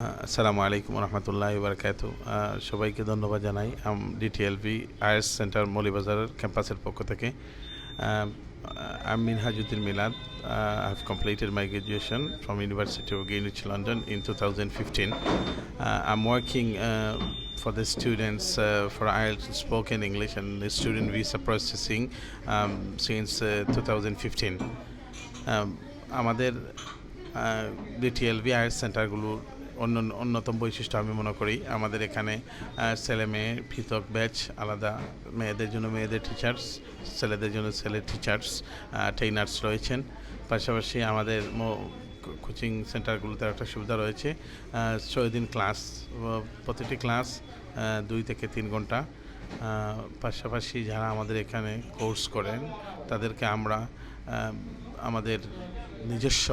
আসসালামু আলাইকুম রহমতুল্লাহ বারকাত। সবাইকে ধন্যবাদ জানাই DTLV Ielts সেন্টার মৌলভীবাজারের ক্যাম্পাসের পক্ষ থেকে। I'm Minhajuddin Milad. I have completed my graduation from University of Greenwich, London in 2015. I'm working for the students for Ielts spoken English and the student visa processing since 2015. আমাদের DTLV Ielts সেন্টারগুলোর অন্যতম বৈশিষ্ট্য আমি মনে করি আমাদের এখানে ছেলে মেয়ে পৃথক ব্যাচ আলাদা, মেয়েদের জন্য মেয়েদের টিচার্স, ছেলেদের জন্য ছেলের টিচার্স, ট্রেনার্স রয়েছেন। পাশাপাশি আমাদের কোচিং সেন্টারগুলোতে একটা সুবিধা রয়েছে, 6 দিন ক্লাস, প্রতিটি ক্লাস 2 থেকে 3 ঘন্টা। পাশাপাশি যারা আমাদের এখানে কোর্স করেন তাদেরকে আমরা আমাদের নিজস্ব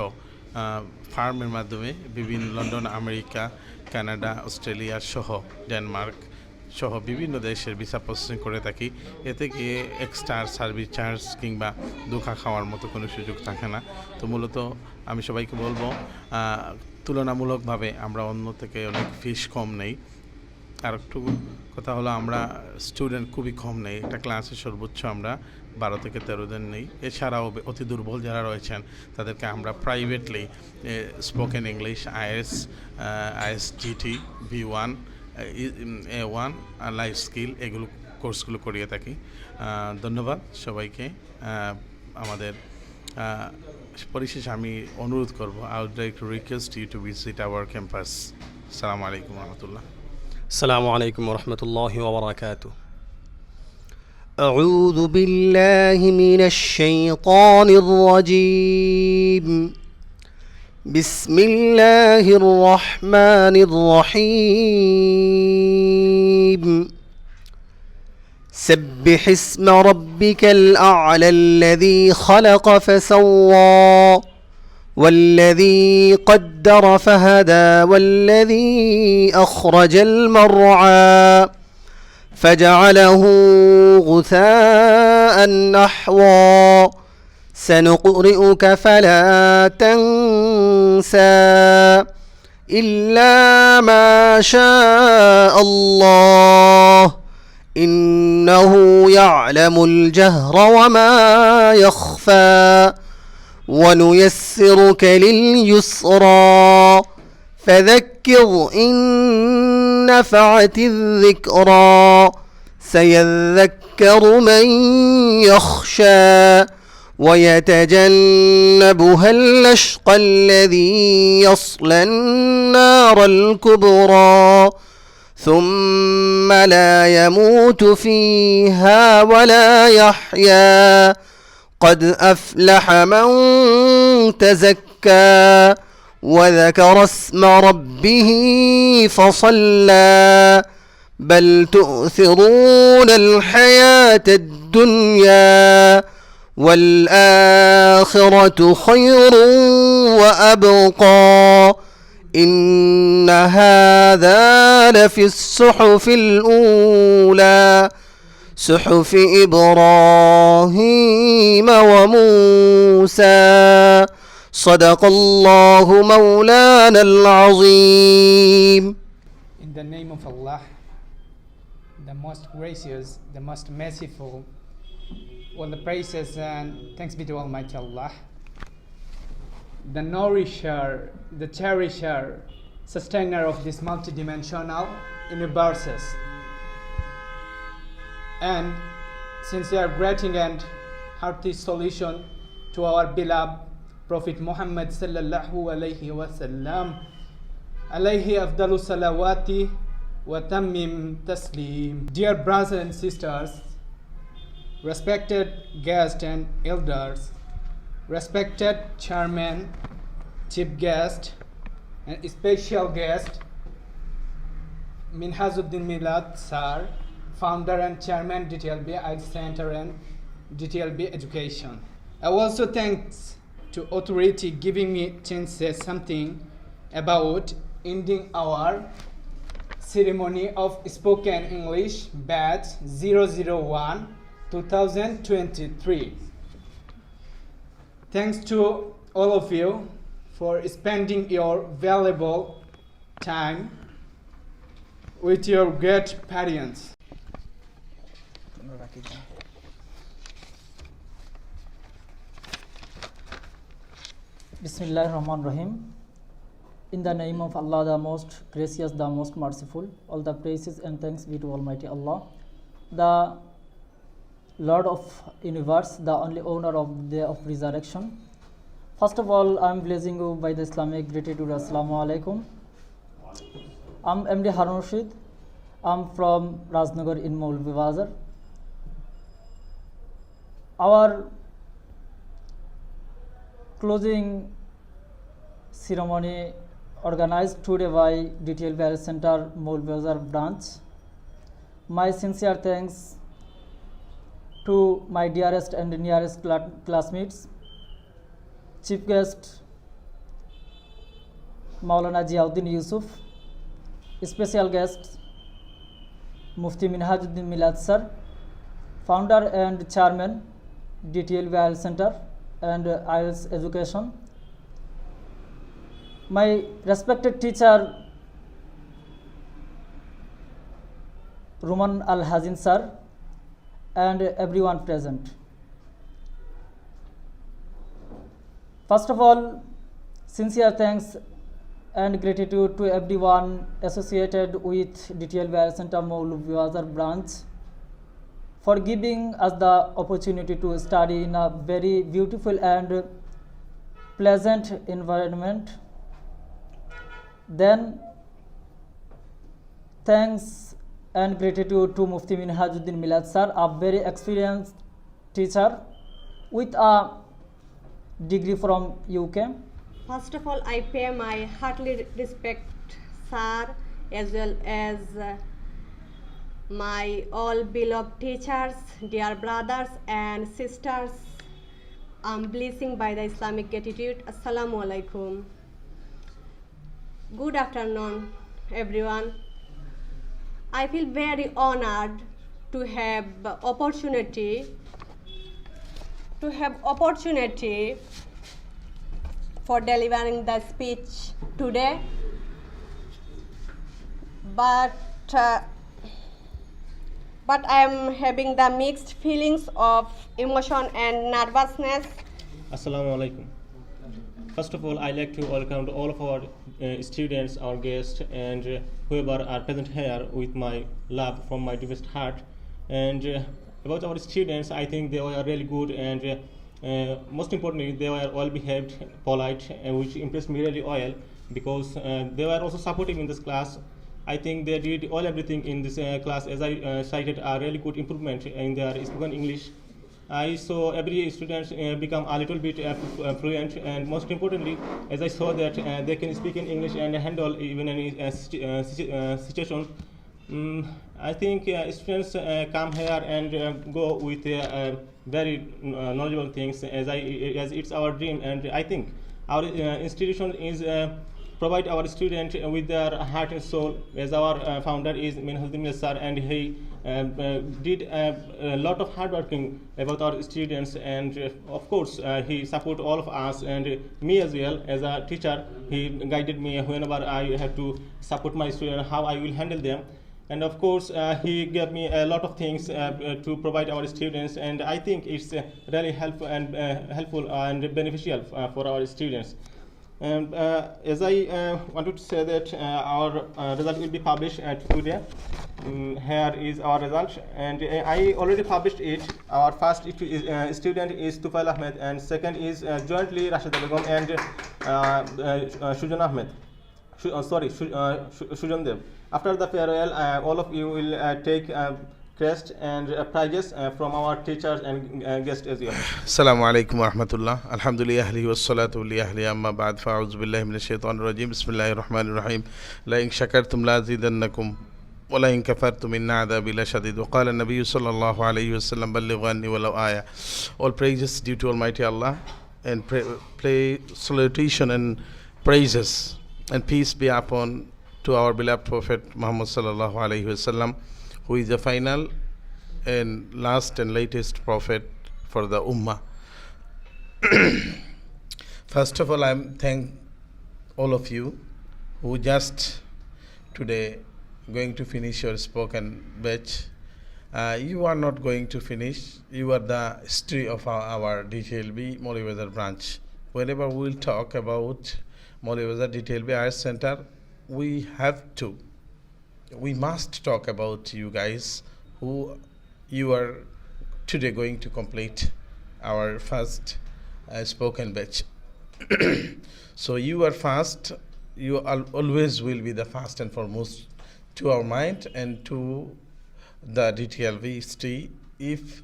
ফার্মের মাধ্যমে বিভিন্ন লন্ডন, আমেরিকা, কানাডা, অস্ট্রেলিয়া সহ ডেনমার্ক সহ বিভিন্ন দেশের ভিসা প্রসেসিং করে থাকি। এতে গিয়ে এক্সট্রা সার্ভিস চার্জ কিংবা ধোঁকা খাওয়ার মতো কোনো সুযোগ থাকে না। তো মূলত আমি সবাইকে বলবো তুলনামূলকভাবে আমরা অন্য থেকে অনেক ফিস কম নেই। আর একটু কথা হলো আমরা স্টুডেন্ট খুবই কম নেই, একটা ক্লাসে সর্বোচ্চ আমরা 12 থেকে 13 জন নেই। এছাড়াও অতি দুর্বল যারা রয়েছেন তাদেরকে আমরা privately spoken English, ISGT, V1, A1, life skill এগুলো কোর্সগুলো করিয়ে থাকি। ধন্যবাদ সবাইকে। আমাদের পরিশেষে আমি অনুরোধ করব, I would like to request you to visit our campus. আসসালামু আলাইকুম রহমতুল্লাহ। السلام عليكم ورحمة الله وبركاته. أعوذ بالله من الشيطان الرجيم. بسم الله الرحمن الرحيم. سبح اسم ربك الأعلى الذي خلق فسوى والذي قدر فهدى والذي أخرج المرعى فجعله غثاء نحوا سنقرئك فلا تنسى إلا ما شاء الله إنه يعلم الجهر وما يخفى ونيسرك لليسرى فذكر إن نفعت الذكرى سيذكر من يخشى ويتجنبها الأشقى الذي يصلى النار الكبرى ثم لا يموت فيها ولا يحيا قد أفلح من تزكى وذكر اسم ربه فصلى بل تؤثرون الحياة الدنيا والآخرة خير وأبقى إن هذا لفي الصحف الأولى صحف إبراهيم وموسى صدق الله مولانا العظيم. In the name of Allah, the most gracious, the most merciful, all the praises and thanks be to Almighty Allah, the nourisher, the cherisher, sustainer of this multidimensional universes. And sincere greeting and hearty solution to our beloved Prophet Muhammad sallallahu alayhi wa sallam, alayhi afdalu salawati wa tammim taslim. Dear brothers and sisters, respected guests and elders, respected chairman, chief guest and special guest Minhajuddin Milad sir, founder and chairman DTLV Ielts Center and DTLV Education. I also thanks to authority giving me chance to say something about ending our ceremony of spoken English batch 001 2023. Thanks to all of you for spending your valuable time with your great parents. Bismillahir Rahmanir Rahim. In the name of Allah, the most gracious, the most merciful, all the praises and thanks be to Almighty Allah, the Lord of universe, the only owner of the day of resurrection. First of all, I am blessing you by the Islamic gratitude. Assalamu alaikum. I am MD Harun Rashid. I am from Rajnagar in Moulvibazar. Our closing ceremony organized today by DTLV Ielts Center Moulvibazar branch. My sincere thanks to my dearest and nearest classmates, Chief Guest Maulana Ziauddin Yusuf, Special Guest Mufti Minhajuddin Milad Sir, Founder and Chairman DTLV Ielts Center and Ielts Education, my respected teacher Ruman Al Hazin Sir, and everyone present. First of all, sincere thanks and gratitude to everyone associated with DTLV Ielts Center Moulvibazar branch for giving us the opportunity to study in a very beautiful and pleasant environment. Then, thanks and gratitude to Mufti Minhajuddin Milad Sir, a very experienced teacher with a degree from UK. First of all, I pay my heartily respect, sir, as well as my all beloved teachers, dear brothers and sisters. I'm blessing by the Islamic gratitude. Assalamu alaikum. Good afternoon, everyone. I feel very honored to have opportunity for delivering the speech today, but I am having the mixed feelings of emotion and nervousness. Assalamu alaikum. First of all, I'd like to welcome all of our students, our guests, and whoever are present here with my love from my deepest heart. And about our students, I think they were really good, and most importantly, they were well behaved, polite, which impressed me really well, because they were also supportive in this class. I think they did everything in this class, as I cited a really good improvement in their spoken English. I saw every student become a little bit fluent, and most importantly, as I saw that they can speak in English and handle even any situation. I think students come here and go with very knowledgeable things, as it's our dream, and I think our institution is provide our student with their heart and soul, as our founder is Minhajuddin Sir, and he did a lot of hard working about our students, and of course he support all of us, and me as well as a teacher. He guided me whenever I have to support my students, how I will handle them. And of course, he gave me a lot of things to provide our students, and I think it's really helpful and beneficial for our students. And as I wanted to say that our result will be published today. Here is our result, and I already published it. Our first student is Tufail Ahmed, and second is jointly Rashida Begum and Shujan Ahmed. Shujan Dev. After the farewell, all of you will take crest and prizes from our teachers and guests as well. Assalamu alaikum wa rahmatullah. Alhamdulillah wa salatu li ahli amma ba'd fa'udhu billahi minash shaitanir rajim. Bismillahir rahmanir rahim. La in shakartum la azidannakum wa la in kafartum inna adhabi lashadid. Wa qala an-nabiy sallallahu alayhi wa sallam ballighu anni walau aya. All praises due to Almighty Allah, and salutation and praises and peace be upon to our beloved Prophet Muhammad sallallahu alayhi wa sallam, who is the final and last and latest prophet for the Ummah. First of all, I thank all of you who just today going to finish your spoken batch. You are not going to finish. You are the history of our DTLV Moulvibazar branch. Whenever we will talk about Moulvibazar DTLV Ielts Center, we must talk about you guys who you are today going to complete our first spoken batch. So you are first. You always will be the first and foremost to our mind and to the DTLV history. If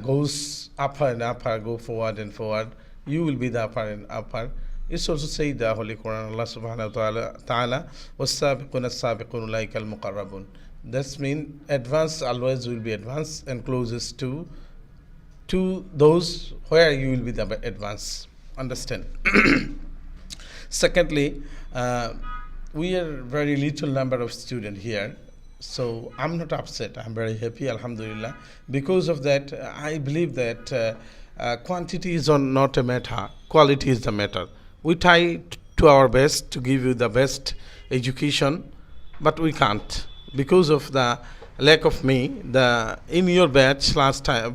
goes upper and upper, go forward and forward, you will be the upper and upper. It's also said the Holy Quran, Allah subhanahu wa ta'ala, وَالسَّابِقُونَ السَّابِقُونَ أُولَٰئِكَ الْمُقَرَّبُونَ. That means advanced always will be advanced and closest to those where you will be the advanced. Understand? Secondly, we are very little number of students here, so I'm not upset. I'm very happy, alhamdulillah. Because of that, I believe that quantity is not a matter, quality is the matter. We try to our best to give you the best education, but we can't because of the lack of me. In your batch last time,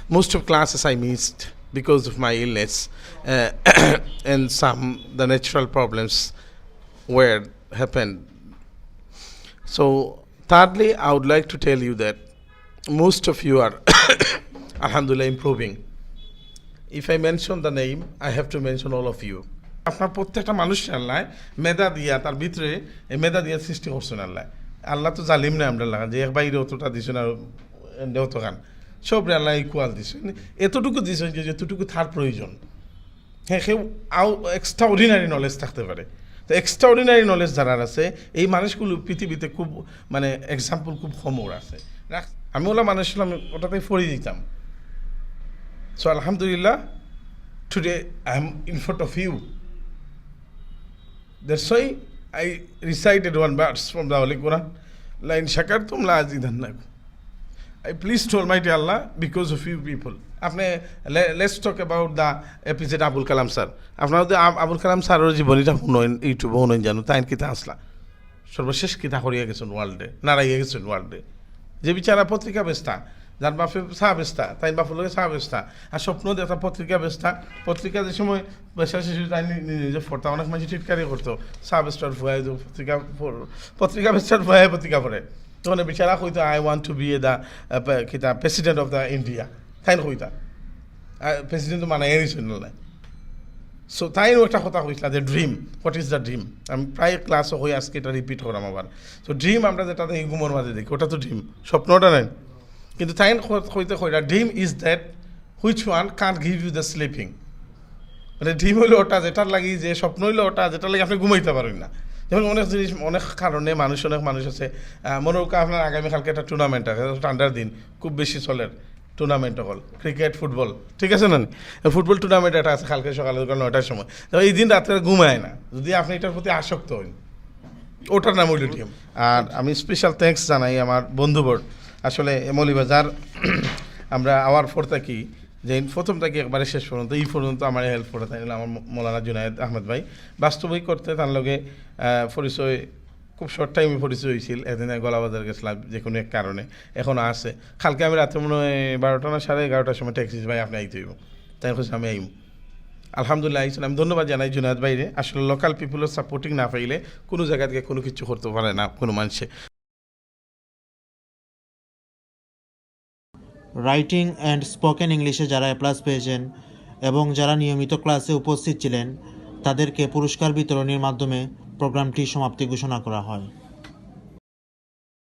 most of classes I missed because of my illness and the natural problems were happened. So thirdly, I would like to tell you that most of you are alhamdulillah improving. If I mention the name, I have to mention all of you. আপনার প্রত্যেকটা মানুষের আল্লাহ মেধা দিয়া তার ভিতরে এই মেধা দিয়া সৃষ্টি করছেন আল্লাহ। আল্লাহ তো জালিম না আমরা লাগা যে এক বাইরে অতটা দিছেন আর দেওত গান সব আল্লাহ ইকুয়াল দিছেন, এতটুকু দিছেন যে যতটুকু তার প্রয়োজন। হ্যাঁ, কেউ এক্সট্রা অর্ডিনারি নলেজ থাকতে পারে, তো এক্সট্রা অর্ডিনারি নলেজ যারা আছে এই মানুষগুলো পৃথিবীতে খুব মানে এক্সাম্পল খুব কমর আছে। আমি ওলা মানুষ ছিলাম ওটাতে পড়ে দিতাম। সো আলহামদুলিল্লাহ, today I am in front of you. That's why I recited one verse from the Holy Quran. La in shakartum la azidannakum. I please to Almighty Allah because of you people. Let's talk about the episode Abul Kalam sir. আপনারা তো আবুল কালাম স্যারের জীবনীটা শুনেন, ইউটিউবে শুনেন জানো তাই কিতা আসলা সর্বশেষ কিতা করিয়া গেছেন ওয়ার্ল্ডে, নাড়াইয়া গেছেন ওয়ার্ল্ডে। যে বিচারা পত্রিকা বেস্তা, যার বাপে চা বেস্তা, তাই বাপের লোকে চা বেস্তা, আর স্বপ্ন দেখা পত্রিকা বেস্তা। পত্রিকা যে সময় বেসা শিশু তাই নিজে পড়তা, অনেক মানুষ টিটকারি করতো চা বেস্টার ভুয়াই পত্রিকা বেস্টার ভুয়াই পত্রিকা পড়ে। তখন বিচারা কইতো I want to B the কিতা প্রেসিডেন্ট অফ দ্য ইন্ডিয়া, তাই কইতা প্রেসিডেন্ট মানে এরিছেন নাই। সো তাইও একটা কথা কইছিল যে dream, what is the dream. আমি প্রায় ক্লাসও হয়ে আজকে এটা রিপিট করাম আবার। সো ড্রিম আমরা যেটা দেখি ঘুমোর মাঝে দেখি ওটা তো ড্রিম, স্বপ্নটা নাই। কিন্তু তাই হইতে কইরা dream is that which one can't give you the sleeping. মানে ড্রিম হইলো ওটা যেটার লাগি, যে স্বপ্ন হইলো ওটা যেটার লাগি আপনি ঘুমাইতে পারেন না। যেমন অনেক জিনিস অনেক কারণে অনেক মানুষ আছে মনে হোক আপনার আগামীকালকে একটা টুর্নামেন্ট আছে, ঠান্ডার দিন খুব বেশি চলের টুর্নামেন্ট হল ক্রিকেট ফুটবল, ঠিক আছে না? ফুটবল টুর্নামেন্ট একটা আছে কালকে সকালে 9টার সময়, এই দিন রাত্রে ঘুমায় না। যদি আপনি এটার প্রতি আসক্ত হন, ওটার নাম হইল ড্রিম। আর আমি স্পেশাল থ্যাঙ্কস জানাই আমার বন্ধুবর্গ। আসলে মৌলভীবাজার আমরা আওয়ার ফোর থাকি, যে প্রথম থেকে একবারে শেষ পর্যন্ত এই পর্যন্ত আমার হেল্প করে তাই আমার মৌলানা জুনায়েদ আহমেদ ভাই বাস্তবিক করতে তার লগে পরিচয় খুব শর্ট টাইমে পরিচয় হয়েছিল। এদিন গলাবাজার গেছিলাম যে কোনো এক কারণে, এখনও আছে। কালকে আমি রাত্রে মনে হয় 12টা না 11:30টার সময় ট্যাক্সি ভাই আপনি আইতে হইব, তাই খুশি আমি আইম। আলহামদুলিল্লাহ আইসেন। আমি ধন্যবাদ জানাই জুনায়েদ ভাইরে। আসলে লোকাল পিপুলের সাপোর্টিং না পাইলে কোনো জায়গা থেকে কোনো কিছু করতে পারে না কোনো মানুষে। রাইটিং অ্যান্ড স্পোকেন ইংলিশে যারা এ+ পেয়েছেন এবং যারা নিয়মিত ক্লাসে উপস্থিত ছিলেন তাদেরকে পুরস্কার বিতরণের মাধ্যমে প্রোগ্রামটি সমাপ্তি ঘোষণা করা হয়।